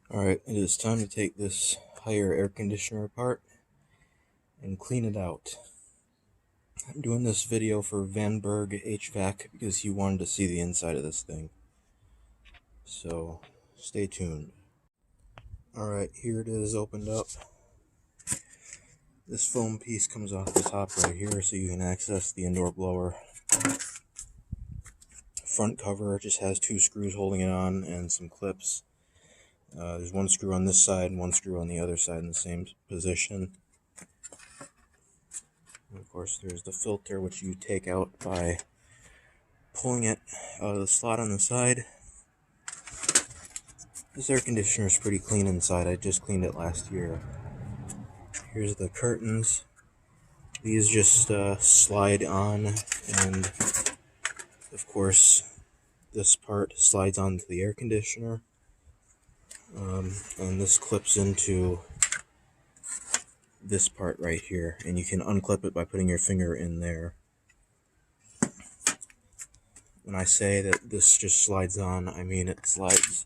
Alright, it is time to take this higher air conditioner apart and clean it out. I'm doing this video for Vann Berg Hvac because he wanted to see the inside of this thing. So, stay tuned. Alright, here it is opened up. This foam piece comes off the top right here so you can access the indoor blower. Front cover just has two screws holding it on and some clips. There's one screw on this side and one screw on the other side in the same position. And of course, there's the filter, which you take out by pulling it out of the slot on the side. This air conditioner is pretty clean inside. I just cleaned it last year. Here's the curtains. These just slide on, and of course, this part slides onto the air conditioner. And this clips into this part right here, and you can unclip it by putting your finger in there. When I say that this just slides on, I mean it slides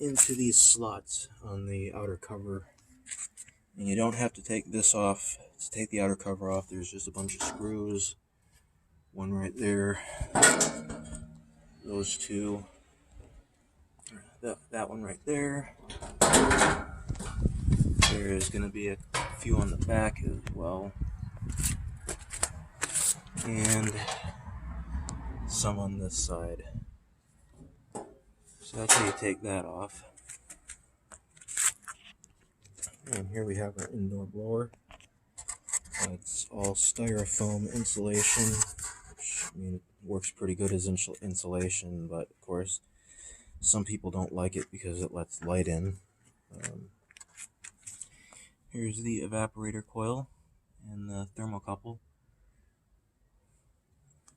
into these slots on the outer cover, and you don't have to take this off to take the outer cover off. There's just a bunch of screws, one right there, those two, that one right there. There's going to be a few on the back as well, and some on this side. So that's how you take that off. And here we have our indoor blower. It's all styrofoam insulation, which, I mean, it works pretty good as insulation, but of course some people don't like it because it lets light in. Here's the evaporator coil and the thermocouple.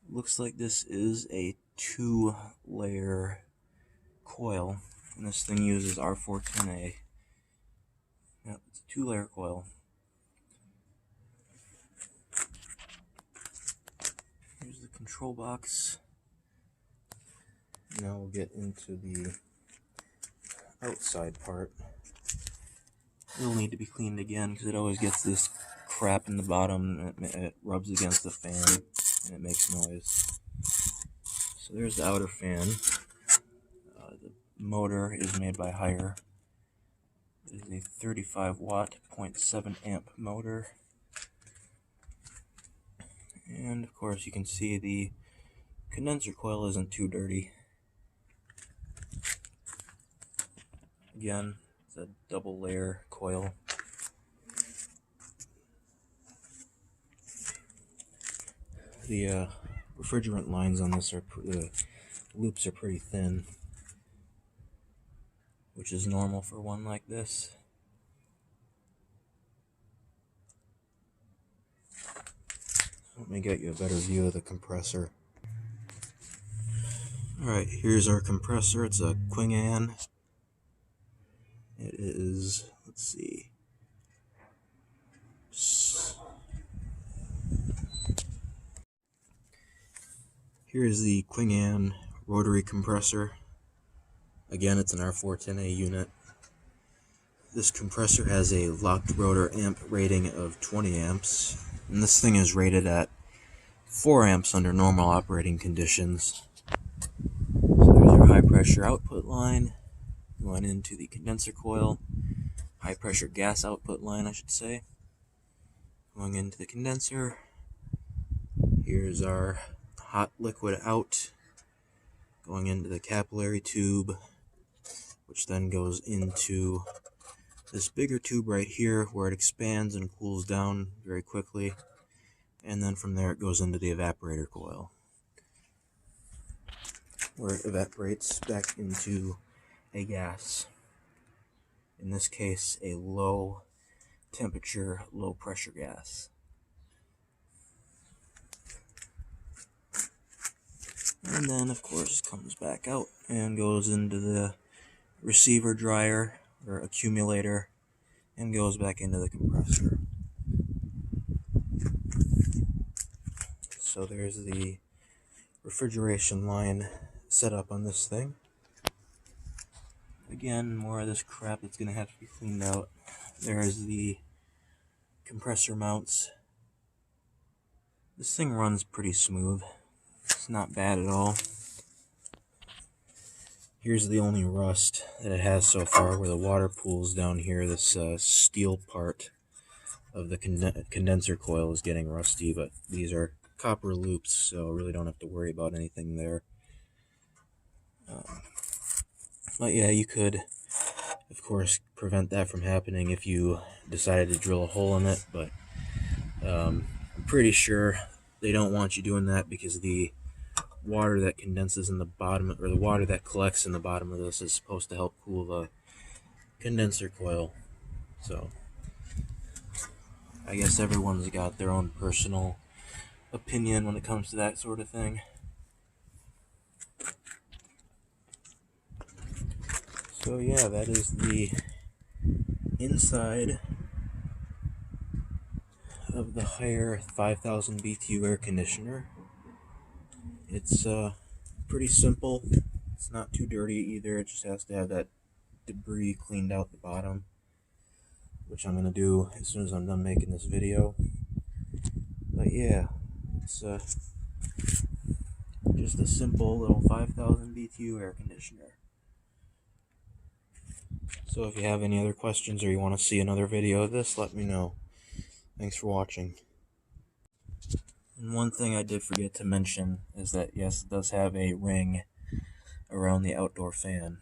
Looks like this is a 2-layer coil, and this thing uses R410A. Yep, it's a 2-layer coil. Here's the control box. Now we'll get into the outside part. It'll need to be cleaned again because it always gets this crap in the bottom, and it rubs against the fan and it makes noise. So there's the outer fan. The motor is made by Hvac. It is a 35 watt, 0.7 amp motor. And of course you can see the condenser coil isn't too dirty. Again, it's a double layer coil. The refrigerant lines on this the loops are pretty thin, which is normal for one like this. Let me get you a better view of the compressor. Alright, here's our compressor. It's a Hvac. It is, let's see, here is the Hvac rotary compressor. Again, it's an R410A unit. This compressor has a locked rotor amp rating of 20 amps, and this thing is rated at 4 amps under normal operating conditions. So there's our high pressure output line going into the condenser coil, high pressure gas output line I should say, going into the condenser. Here's our hot liquid out going into the capillary tube, which then goes into this bigger tube right here where it expands and cools down very quickly, and then from there it goes into the evaporator coil where it evaporates back into a gas, in this case a low temperature, low pressure gas. And then of course comes back out and goes into the receiver dryer or accumulator and goes back into the compressor. So there's the refrigeration line set up on this thing. Again, more of this crap that's going to have to be cleaned out. There's the compressor mounts. This thing runs pretty smooth. It's not bad at all. Here's the only rust that it has so far, where the water pools down here. This steel part of the condenser coil is getting rusty, but these are copper loops, so really don't have to worry about anything there. But yeah, you could, of course, prevent that from happening if you decided to drill a hole in it, but I'm pretty sure they don't want you doing that, because the water that condenses in the bottom, or the water that collects in the bottom of this, is supposed to help cool the condenser coil. So I guess everyone's got their own personal opinion when it comes to that sort of thing. So yeah, that is the inside of the higher 5000 BTU air conditioner. It's pretty simple. It's not too dirty either. It just has to have that debris cleaned out the bottom, which I'm going to do as soon as I'm done making this video. But yeah, it's just a simple little 5000 BTU air conditioner. So if you have any other questions, or you want to see another video of this, let me know. Thanks for watching. And one thing I did forget to mention is that yes, it does have a ring around the outdoor fan.